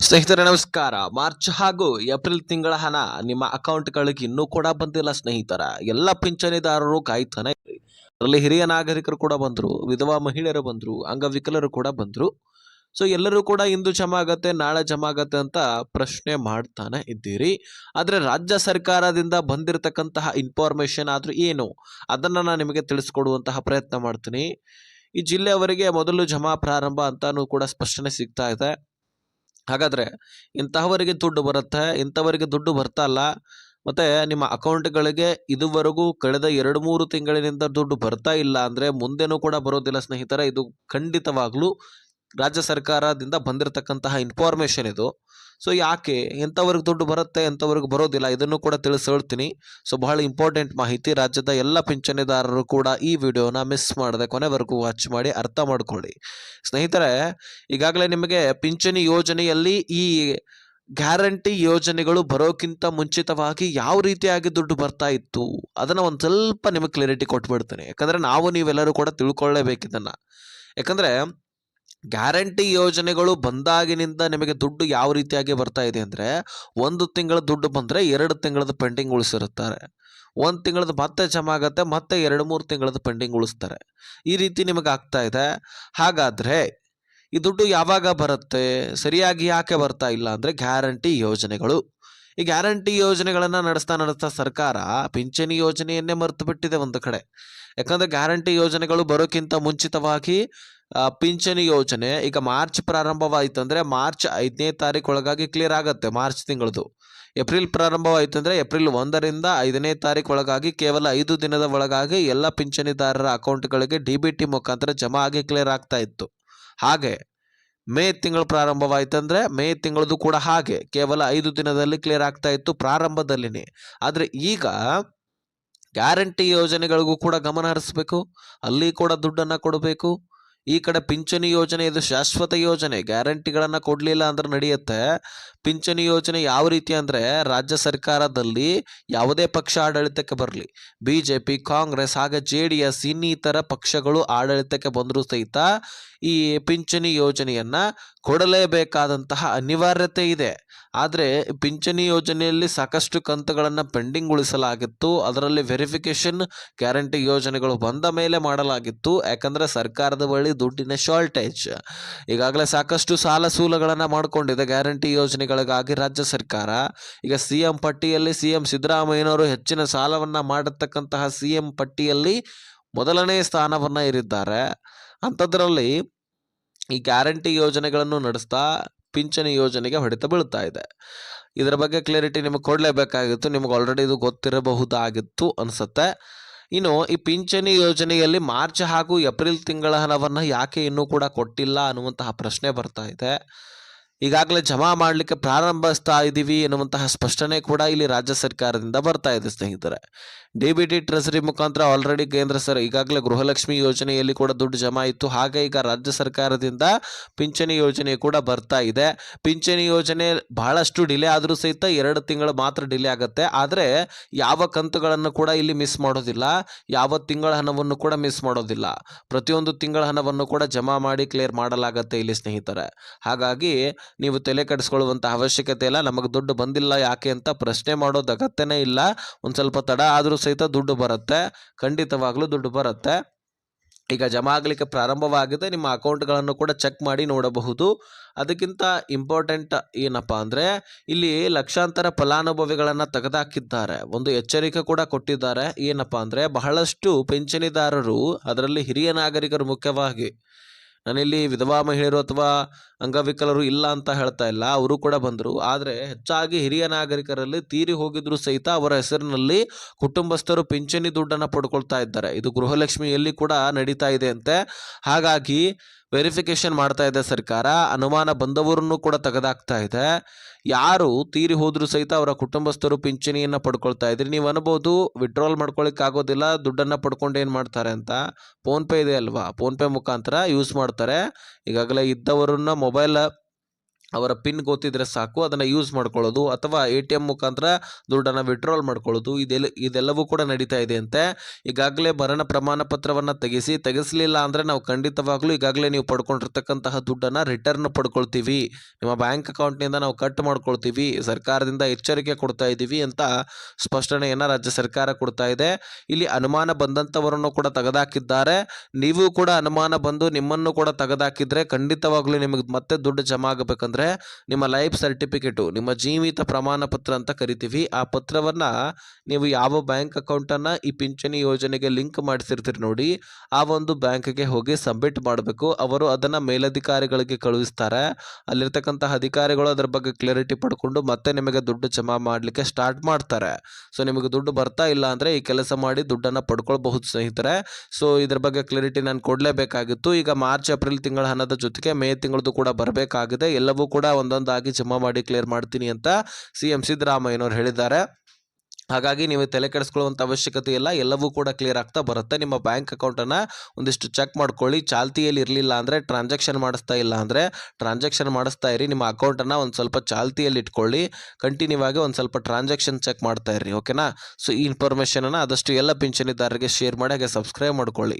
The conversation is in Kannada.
ಸ್ನೇಹಿತರೆ ನಮಸ್ಕಾರ. ಮಾರ್ಚ್ ಹಾಗೂ ಏಪ್ರಿಲ್ ತಿಂಗಳ ಹಣ ನಿಮ್ಮ ಅಕೌಂಟ್ಗಳಿಗೆ ಇನ್ನೂ ಕೂಡ ಬಂದಿಲ್ಲ ಸ್ನೇಹಿತರ. ಎಲ್ಲ ಪಿಂಚಣಿದಾರರು ಕಾಯ್ತಾನೆ ಇರಿ. ಅದರಲ್ಲಿ ಹಿರಿಯ ನಾಗರಿಕರು ಕೂಡ ಬಂದರು, ವಿಧವಾ ಮಹಿಳೆಯರು ಬಂದರು, ಅಂಗವಿಕಲರು ಕೂಡ ಬಂದರು. ಸೊ ಎಲ್ಲರೂ ಕೂಡ ಇಂದು ಜಮಾ ಆಗತ್ತೆ, ನಾಳೆ ಜಮಾ ಆಗತ್ತೆ ಅಂತ ಪ್ರಶ್ನೆ ಮಾಡ್ತಾನೆ ಇದ್ದೀರಿ. ಆದರೆ ರಾಜ್ಯ ಸರ್ಕಾರದಿಂದ ಬಂದಿರತಕ್ಕಂತಹ ಇನ್ಫಾರ್ಮೇಶನ್ ಆದ್ರೂ ಏನು ಅದನ್ನು ನಾನು ನಿಮಗೆ ತಿಳಿಸ್ಕೊಡುವಂತಹ ಪ್ರಯತ್ನ ಮಾಡ್ತೀನಿ. ಈ ಜಿಲ್ಲೆಯವರಿಗೆ ಮೊದಲು ಜಮಾ ಪ್ರಾರಂಭ ಅಂತಾನೂ ಕೂಡ ಸ್ಪಷ್ಟನೆ ಸಿಗ್ತಾ ಇದೆ. ಹಾಗಾದರೆ ಇಂತಹವರಿಗೆ ದುಡ್ಡು ಬರುತ್ತೆ, ಇಂಥವರಿಗೆ ದುಡ್ಡು ಬರ್ತಾ ಇಲ್ಲ. ಮತ್ತು ನಿಮ್ಮ ಅಕೌಂಟ್ಗಳಿಗೆ ಇದುವರೆಗೂ ಕಳೆದ 2-3 ತಿಂಗಳಿನಿಂದ ದುಡ್ಡು ಬರ್ತಾ ಇಲ್ಲ ಅಂದರೆ ಮುಂದೆನೂ ಕೂಡ ಬರೋದಿಲ್ಲ ಸ್ನೇಹಿತರೆ. ಇದು ಖಂಡಿತವಾಗ್ಲೂ ರಾಜ್ಯ ಸರ್ಕಾರದಿಂದ ಬಂದಿರತಕ್ಕಂತಹ ಇನ್ಫಾರ್ಮೇಷನ್ ಇದು. ಸೊ ಯಾಕೆ ಎಂಥವ್ರಿಗೆ ದುಡ್ಡು ಬರುತ್ತೆ, ಎಂಥವ್ರಿಗೆ ಬರೋದಿಲ್ಲ, ಇದನ್ನು ಕೂಡ ತಿಳಿಸಿ ಹೇಳ್ತೀನಿ. ಸೊ ಬಹಳ ಇಂಪಾರ್ಟೆಂಟ್ ಮಾಹಿತಿ. ರಾಜ್ಯದ ಎಲ್ಲ ಪಿಂಚಣಿದಾರರು ಕೂಡ ಈ ವಿಡಿಯೋನ ಮಿಸ್ ಮಾಡದೆ ಕೊನೆವರೆಗೂ ವಾಚ್ ಮಾಡಿ ಅರ್ಥ ಮಾಡ್ಕೊಳ್ಳಿ ಸ್ನೇಹಿತರೆ. ಈಗಾಗಲೇ ನಿಮಗೆ ಪಿಂಚಣಿ ಯೋಜನೆಯಲ್ಲಿ ಈ ಗ್ಯಾರಂಟಿ ಯೋಜನೆಗಳು ಬರೋಕ್ಕಿಂತ ಮುಂಚಿತವಾಗಿ ಯಾವ ರೀತಿಯಾಗಿ ದುಡ್ಡು ಬರ್ತಾ ಇತ್ತು ಅದನ್ನು ಒಂದು ಸ್ವಲ್ಪ ನಿಮಗೆ ಕ್ಲಿಯರಿಟಿ ಕೊಟ್ಬಿಡ್ತೀನಿ. ಯಾಕಂದರೆ ನೀವೆಲ್ಲರೂ ಕೂಡ ತಿಳ್ಕೊಳ್ಳೇಬೇಕಿದನ್ನು. ಯಾಕಂದರೆ ಗ್ಯಾರಂಟಿ ಯೋಜನೆಗಳು ಬಂದಾಗಿನಿಂದ ನಿಮಗೆ ದುಡ್ಡು ಯಾವ ರೀತಿಯಾಗಿ ಬರ್ತಾ ಇದೆ ಅಂದರೆ, 1 ತಿಂಗಳ ದುಡ್ಡು ಬಂದರೆ 2 ತಿಂಗಳದ ಪೆಂಡಿಂಗ್ ಉಳಿಸಿರುತ್ತಾರೆ. 1 ತಿಂಗಳದ ಮತ್ತೆ ಜಮಾ ಆಗುತ್ತೆ, ಮತ್ತೆ 2-3 ತಿಂಗಳದ ಪೆಂಡಿಂಗ್ ಉಳಿಸ್ತಾರೆ. ಈ ರೀತಿ ನಿಮಗೆ ಆಗ್ತಾ ಇದೆ. ಹಾಗಾದರೆ ಈ ದುಡ್ಡು ಯಾವಾಗ ಬರುತ್ತೆ, ಸರಿಯಾಗಿ ಯಾಕೆ ಬರ್ತಾ ಇಲ್ಲ ಅಂದರೆ ಗ್ಯಾರಂಟಿ ಯೋಜನೆಗಳು. ಈ ಗ್ಯಾರಂಟಿ ಯೋಜನೆಗಳನ್ನು ನಡೆಸ್ತಾ ಸರ್ಕಾರ ಪಿಂಚಣಿ ಯೋಜನೆಯನ್ನೇ ಮರೆತು ಬಿಟ್ಟಿದೆ ಒಂದು ಕಡೆ. ಯಾಕಂದರೆ ಗ್ಯಾರಂಟಿ ಯೋಜನೆಗಳು ಬರೋಕ್ಕಿಂತ ಮುಂಚಿತವಾಗಿ ಪಿಂಚಣಿ ಯೋಜನೆ ಈಗ ಮಾರ್ಚ್ ಪ್ರಾರಂಭವಾಯಿತು ಅಂದರೆ ಮಾರ್ಚ್ 5ನೇ ತಾರೀಕು ಒಳಗಾಗಿ ಕ್ಲಿಯರ್ ಆಗುತ್ತೆ. ಮಾರ್ಚ್ ತಿಂಗಳದು. ಏಪ್ರಿಲ್ ಪ್ರಾರಂಭವಾಯಿತು ಅಂದರೆ ಏಪ್ರಿಲ್ 1ರಿಂದ 5ನೇ ತಾರೀಕು ಒಳಗಾಗಿ ಕೇವಲ 5 ದಿನದ ಒಳಗಾಗಿ ಎಲ್ಲ ಪಿಂಚಣಿದಾರರ ಅಕೌಂಟ್ಗಳಿಗೆ DBT ಮುಖಾಂತರ ಜಮಾ ಆಗಿ ಕ್ಲಿಯರ್ ಆಗ್ತಾ ಇತ್ತು. ಹಾಗೆ ಮೇ ತಿಂಗಳು ಪ್ರಾರಂಭವಾಯಿತು ಅಂದರೆ ಮೇ ತಿಂಗಳದು ಕೂಡ ಹಾಗೆ ಕೇವಲ 5 ದಿನದಲ್ಲಿ ಕ್ಲಿಯರ್ ಆಗ್ತಾ ಇತ್ತು ಪ್ರಾರಂಭದಲ್ಲಿನೇ. ಆದರೆ ಈಗ ಗ್ಯಾರಂಟಿ ಯೋಜನೆಗಳಿಗೂ ಕೂಡ ಗಮನ ಹರಿಸಬೇಕು, ಅಲ್ಲಿ ಕೂಡ ದುಡ್ಡನ್ನು ಕೊಡಬೇಕು. ಈ ಕಡೆ ಪಿಂಚಣಿ ಯೋಜನೆ ಇದು ಶಾಶ್ವತ ಯೋಜನೆ, ಗ್ಯಾರಂಟಿಗಳನ್ನು ಕೊಡಲಿಲ್ಲ ಅಂದ್ರೆ ನಡೆಯುತ್ತೆ. ಪಿಂಚಣಿ ಯೋಜನೆ ಯಾವ ರೀತಿ ಅಂದರೆ ರಾಜ್ಯ ಸರ್ಕಾರದಲ್ಲಿ ಯಾವುದೇ ಪಕ್ಷ ಆಡಳಿತಕ್ಕೆ ಬರಲಿ, BJP, ಕಾಂಗ್ರೆಸ್ ಹಾಗೆ JDS ಇನ್ನಿತರ ಪಕ್ಷಗಳು ಆಡಳಿತಕ್ಕೆ ಬಂದರೂ ಸಹಿತ ಈ ಪಿಂಚಣಿ ಯೋಜನೆಯನ್ನು ಕೊಡಲೇಬೇಕಾದಂತಹ ಅನಿವಾರ್ಯತೆ ಇದೆ. ಆದರೆ ಪಿಂಚಣಿ ಯೋಜನೆಯಲ್ಲಿ ಸಾಕಷ್ಟು ಕಂತುಗಳನ್ನು ಪೆಂಡಿಂಗ್ ಉಳಿಸಲಾಗಿತ್ತು. ಅದರಲ್ಲಿ ವೆರಿಫಿಕೇಷನ್ ಗ್ಯಾರಂಟಿ ಯೋಜನೆಗಳು ಬಂದ ಮೇಲೆ ಮಾಡಲಾಗಿತ್ತು. ಯಾಕಂದರೆ ಸರ್ಕಾರದ ಬಳಿ ದುಡ್ಡಿನ ಶಾರ್ಟೇಜ್. ಈಗಾಗಲೇ ಸಾಕಷ್ಟು ಸಾಲ ಸೂಲಗಳನ್ನು ಮಾಡಿಕೊಂಡಿದೆ ಗ್ಯಾರಂಟಿ ಯೋಜನೆಗಳಿಗಾಗಿ ರಾಜ್ಯ ಸರ್ಕಾರ. ಈಗ CM ಪಟ್ಟಿಯಲ್ಲಿ CM ಸಿದ್ದರಾಮಯ್ಯನವರು ಹೆಚ್ಚಿನ ಸಾಲವನ್ನು ಮಾಡತಕ್ಕಂತಹ CM ಪಟ್ಟಿಯಲ್ಲಿ ಮೊದಲನೇ ಸ್ಥಾನವನ್ನು ಏರಿದ್ದಾರೆ. ಅಂಥದ್ರಲ್ಲಿ ಈ ಗ್ಯಾರಂಟಿ ಯೋಜನೆಗಳನ್ನು ನಡೆಸ್ತಾ ಪಿಂಚಣಿ ಯೋಜನೆಗೆ ಹೊಡೆತ ಬೀಳ್ತಾ ಇದೆ. ಇದರ ಬಗ್ಗೆ ಕ್ಲಿಯರಿಟಿ ನಿಮಗೆ ಕೊಡಲೇಬೇಕಾಗಿತ್ತು. ನಿಮಗೆ ಆಲ್ರೆಡಿ ಇದು ಗೊತ್ತಿರಬಹುದಾಗಿತ್ತು ಅನಿಸುತ್ತೆ. ಇನ್ನು ಈ ಪಿಂಚಣಿ ಯೋಜನೆಯಲ್ಲಿ ಮಾರ್ಚ್ ಹಾಗೂ ಏಪ್ರಿಲ್ ತಿಂಗಳ ಹಣವನ್ನು ಯಾಕೆ ಇನ್ನೂ ಕೂಡ ಕೊಟ್ಟಿಲ್ಲ ಅನ್ನುವಂತಹ ಪ್ರಶ್ನೆ ಬರ್ತಾ ಇದೆ. ಈಗಾಗಲೇ ಜಮಾ ಮಾಡಲಿಕ್ಕೆ ಪ್ರಾರಂಭಿಸ್ತಾ ಇದ್ದೀವಿ ಎನ್ನುವಂತಹ ಸ್ಪಷ್ಟನೆ ಕೂಡ ಇಲ್ಲಿ ರಾಜ್ಯ ಸರ್ಕಾರದಿಂದ ಬರ್ತಾ ಇದೆ ಸ್ನೇಹಿತರೆ. DBT ಟ್ರೆಸರಿ ಮುಖಾಂತರ ಆಲ್ರೆಡಿ ಕೇಂದ್ರ ಈಗಾಗಲೇ ಗೃಹಲಕ್ಷ್ಮಿ ಯೋಜನೆಯಲ್ಲಿ ಕೂಡ ದುಡ್ಡು ಜಮಾ ಇತ್ತು. ಹಾಗೆ ಈಗ ರಾಜ್ಯ ಸರ್ಕಾರದಿಂದ ಪಿಂಚಣಿ ಯೋಜನೆ ಕೂಡ ಬರ್ತಾ ಇದೆ. ಪಿಂಚಣಿ ಯೋಜನೆ ಬಹಳಷ್ಟು ಡಿಲೇ ಆದರೂ ಸಹಿತ 2 ತಿಂಗಳು ಮಾತ್ರ ಡಿಲೇ ಆಗುತ್ತೆ. ಆದರೆ ಯಾವ ಕಂತುಗಳನ್ನು ಕೂಡ ಇಲ್ಲಿ ಮಿಸ್ ಮಾಡೋದಿಲ್ಲ, ಯಾವ ತಿಂಗಳ ಹಣವನ್ನು ಕೂಡ ಮಿಸ್ ಮಾಡೋದಿಲ್ಲ. ಪ್ರತಿಯೊಂದು ತಿಂಗಳ ಹಣವನ್ನು ಕೂಡ ಜಮಾ ಮಾಡಿ ಕ್ಲಿಯರ್ ಮಾಡಲಾಗತ್ತೆ ಇಲ್ಲಿ ಸ್ನೇಹಿತರೆ. ಹಾಗಾಗಿ ನೀವು ತಲೆ ಕೆಡಿಸ್ಕೊಳ್ಳುವಂಥ ಅವಶ್ಯಕತೆ ಇಲ್ಲ. ನಮಗೆ ದುಡ್ಡು ಬಂದಿಲ್ಲ ಯಾಕೆ ಅಂತ ಪ್ರಶ್ನೆ ಮಾಡೋದು ಅಗತ್ಯನೇ ಇಲ್ಲ. ಒಂದು ಸ್ವಲ್ಪ ತಡ ಆದರೂ ಸಹಿತ ದುಡ್ಡು ಬರುತ್ತೆ, ಖಂಡಿತವಾಗ್ಲೂ ದುಡ್ಡು ಬರುತ್ತೆ. ಈಗ ಜಮಾ ಆಗಲಿಕ್ಕೆ ಪ್ರಾರಂಭವಾಗಿದೆ. ನಿಮ್ಮ ಅಕೌಂಟ್ಗಳನ್ನು ಕೂಡ ಚೆಕ್ ಮಾಡಿ ನೋಡಬಹುದು. ಅದಕ್ಕಿಂತ ಇಂಪಾರ್ಟೆಂಟ್ ಏನಪ್ಪ ಅಂದರೆ ಇಲ್ಲಿ ಲಕ್ಷಾಂತರ ಫಲಾನುಭವಿಗಳನ್ನು ತೆಗೆದುಹಾಕಿದ್ದಾರೆ. ಒಂದು ಎಚ್ಚರಿಕೆ ಕೂಡ ಕೊಟ್ಟಿದ್ದಾರೆ. ಏನಪ್ಪ ಅಂದರೆ ಬಹಳಷ್ಟು ಪಿಂಚಣಿದಾರರು, ಅದರಲ್ಲಿ ಹಿರಿಯ ನಾಗರಿಕರು ಮುಖ್ಯವಾಗಿ, ನಾನಿಲ್ಲಿ ವಿಧವಾ ಮಹಿಳೆಯರು ಅಥವಾ ಅಂಗವಿಕಲರು ಇಲ್ಲ ಅಂತ ಹೇಳ್ತಾ ಇಲ್ಲ, ಅವರು ಕೂಡ ಬಂದರು. ಆದರೆ ಹೆಚ್ಚಾಗಿ ಹಿರಿಯ ನಾಗರಿಕರಲ್ಲಿ ತೀರಿ ಹೋಗಿದ್ರು ಸಹಿತ ಅವರ ಹೆಸರಿನಲ್ಲಿ ಕುಟುಂಬಸ್ಥರು ಪಿಂಚಣಿ ದುಡ್ಡನ್ನು ಪಡ್ಕೊಳ್ತಾ ಇದ್ದಾರೆ. ಇದು ಗೃಹಲಕ್ಷ್ಮಿಯಲ್ಲಿ ಕೂಡ ನಡೀತಾ ಇದೆ ಅಂತೆ. ಹಾಗಾಗಿ ವೆರಿಫಿಕೇಷನ್ ಮಾಡ್ತಾ ಇದೆ ಸರ್ಕಾರ. ಅನುಮಾನ ಬಂದವರನ್ನು ಕೂಡ ತೆಗೆದಾಕ್ತಾ ಇದೆ. ಯಾರು ತೀರಿ ಹೋದರೂ ಸಹಿತ ಅವರ ಕುಟುಂಬಸ್ಥರು ಪಿಂಚಣಿಯನ್ನು ಪಡ್ಕೊಳ್ತಾ ಇದ್ರಿ. ನೀವು ಅನ್ಬೋದು ವಿಡ್ರಾಲ್ ಮಾಡ್ಕೊಳ್ಳಿಕ್ಕೆ ಆಗೋದಿಲ್ಲ, ದುಡ್ಡನ್ನು ಪಡ್ಕೊಂಡು ಏನು ಮಾಡ್ತಾರೆ ಅಂತ. ಫೋನ್ಪೇ ಇದೆ ಅಲ್ವಾ, ಫೋನ್ಪೇ ಮುಖಾಂತರ ಯೂಸ್ ಮಾಡ್ತಾರೆ. ಈಗಾಗಲೇ ಇದ್ದವರನ್ನ ಮೊಬೈಲ್ ಅವರ ಪಿನ್ ಗೊತ್ತಿದ್ರೆ ಸಾಕು, ಅದನ್ನು ಯೂಸ್ ಮಾಡ್ಕೊಳ್ಳೋದು ಅಥವಾ ATM ಮುಖಾಂತರ ದುಡ್ಡನ್ನು ವಿಡ್ರಾಲ್ ಮಾಡ್ಕೊಳ್ಳೋದು ಇದೆಲ್ಲವೂ ಕೂಡ ನಡೀತಾ ಇದೆ ಅಂತೆ. ಈಗಾಗಲೇ ಮರಣ ಪ್ರಮಾಣ ಪತ್ರವನ್ನು ತೆಗಿಸಲಿಲ್ಲ ಅಂದರೆ ನಾವು ಖಂಡಿತವಾಗ್ಲೂ ಈಗಾಗಲೇ ನೀವು ಪಡ್ಕೊಂಡಿರ್ತಕ್ಕಂತಹ ದುಡ್ಡನ್ನು ರಿಟರ್ನ್ ಪಡ್ಕೊಳ್ತೀವಿ, ನಿಮ್ಮ ಬ್ಯಾಂಕ್ ಅಕೌಂಟ್ನಿಂದ ನಾವು ಕಟ್ ಮಾಡ್ಕೊಳ್ತೀವಿ, ಸರ್ಕಾರದಿಂದ ಎಚ್ಚರಿಕೆ ಕೊಡ್ತಾ ಇದ್ದೀವಿ ಅಂತ ಸ್ಪಷ್ಟನೆಯನ್ನು ರಾಜ್ಯ ಸರ್ಕಾರ ಕೊಡ್ತಾ ಇದೆ. ಇಲ್ಲಿ ಅನುಮಾನ ಬಂದಂಥವರನ್ನು ಕೂಡ ತೆಗೆದಾಕಿದ್ದಾರೆ. ನೀವು ಕೂಡ ಅನುಮಾನ ಬಂದು ನಿಮ್ಮನ್ನು ಕೂಡ ತೆಗೆದಾಕಿದ್ರೆ ಖಂಡಿತವಾಗ್ಲೂ ನಿಮಗೆ ಮತ್ತೆ ದುಡ್ಡು ಜಮಾ ಆಗಬೇಕಂದ್ರೆ ನಿಮ್ಮ ಲೈಫ್ ಸರ್ಟಿಫಿಕೇಟು, ನಿಮ್ಮ ಜೀವಿತ ಪ್ರಮಾಣ ಪತ್ರ ಅಂತ ಕರಿತೀವಿ, ಆ ಪತ್ರವನ್ನ ನೀವು ಯಾವ ಬ್ಯಾಂಕ್ ಅಕೌಂಟನ್ನು ಈ ಪಿಂಚಣಿ ಯೋಜನೆಗೆ ಲಿಂಕ್ ಮಾಡಿಸಿರ್ತೀರಿ ನೋಡಿ, ಆ ಒಂದು ಬ್ಯಾಂಕ್ಗೆ ಹೋಗಿ ಸಬ್ಮಿಟ್ ಮಾಡಬೇಕು. ಅವರು ಅದನ್ನು ಮೇಲಧಿಕಾರಿಗಳಿಗೆ ಕಳುಹಿಸ್ತಾರೆ. ಅಲ್ಲಿರ್ತಕ್ಕಂತಹ ಅಧಿಕಾರಿಗಳು ಅದರ ಬಗ್ಗೆ ಕ್ಲಾರಿಟಿ ಪಡ್ಕೊಂಡು ಮತ್ತೆ ನಿಮಗೆ ದುಡ್ಡು ಜಮಾ ಮಾಡಲಿಕ್ಕೆ ಸ್ಟಾರ್ಟ್ ಮಾಡ್ತಾರೆ. ಸೊ ನಿಮಗೆ ದುಡ್ಡು ಬರ್ತಾ ಇಲ್ಲ ಅಂದರೆ ಈ ಕೆಲಸ ಮಾಡಿ ದುಡ್ಡನ್ನು ಪಡ್ಕೊಳ್ಬಹುದು ಸ್ನೇಹಿತರೆ. ಸೊ ಇದ್ರ ಬಗ್ಗೆ ಕ್ಲಾರಿಟಿ ನಾನು ಕೊಡಲೇಬೇಕಾಗಿತ್ತು. ಈಗ ಮಾರ್ಚ್ ಏಪ್ರಿಲ್ ತಿಂಗಳ ಹಣದ ಜೊತೆಗೆ ಮೇ ತಿಂಗಳದ್ದು ಕೂಡ ಬರಬೇಕಾಗಿದೆ. ಎಲ್ಲವೂ ಕೂಡ ಒಂದೊಂದಾಗಿ ಜಮಾ ಮಾಡಿ ಕ್ಲಿಯರ್ ಮಾಡ್ತೀನಿ ಅಂತ CM ಸಿದ್ದರಾಮಯ್ಯನವರು ಹೇಳಿದ್ದಾರೆ. ಹಾಗಾಗಿ ನೀವು ತಲೆ ಕೆಡಿಸ್ಕೊಳ್ಳುವಂಥ ಅವಶ್ಯಕತೆ ಇಲ್ಲ, ಎಲ್ಲವೂ ಕೂಡ ಕ್ಲಿಯರ್ ಆಗ್ತಾ ಬರುತ್ತೆ. ನಿಮ್ಮ ಬ್ಯಾಂಕ್ ಅಕೌಂಟನ್ನು ಒಂದಿಷ್ಟು ಚೆಕ್ ಮಾಡ್ಕೊಳ್ಳಿ. ಚಾಲ್ತಿಯಲ್ಲಿ ಇರಲಿಲ್ಲ ಅಂದರೆ, ಟ್ರಾನ್ಸಾಕ್ಷನ್ ಮಾಡಿಸ್ತಾ ಇಲ್ಲ ಅಂದರೆ ಟ್ರಾನ್ಸಾಕ್ಷನ್ ಮಾಡಿಸ್ತಾ ಇರಿ. ನಿಮ್ಮ ಅಕೌಂಟನ್ನು ಒಂದು ಸ್ವಲ್ಪ ಚಾಲ್ತಿಯಲ್ಲಿ ಇಟ್ಕೊಳ್ಳಿ. ಕಂಟಿನ್ಯೂ ಆಗಿ ಒಂದು ಸ್ವಲ್ಪ ಟ್ರಾನ್ಸಾಕ್ಷನ್ ಚೆಕ್ ಮಾಡ್ತಾ ಇರಿ, ಓಕೆನಾ. ಸೊ ಈ ಇನ್ಫಾರ್ಮೇಷನನ್ನು ಆದಷ್ಟು ಎಲ್ಲ ಪಿಂಚಣಿದಾರರಿಗೆ ಶೇರ್ ಮಾಡಿ, ಹಾಗೆ ಸಬ್ಸ್ಕ್ರೈಬ್ ಮಾಡ್ಕೊಳ್ಳಿ.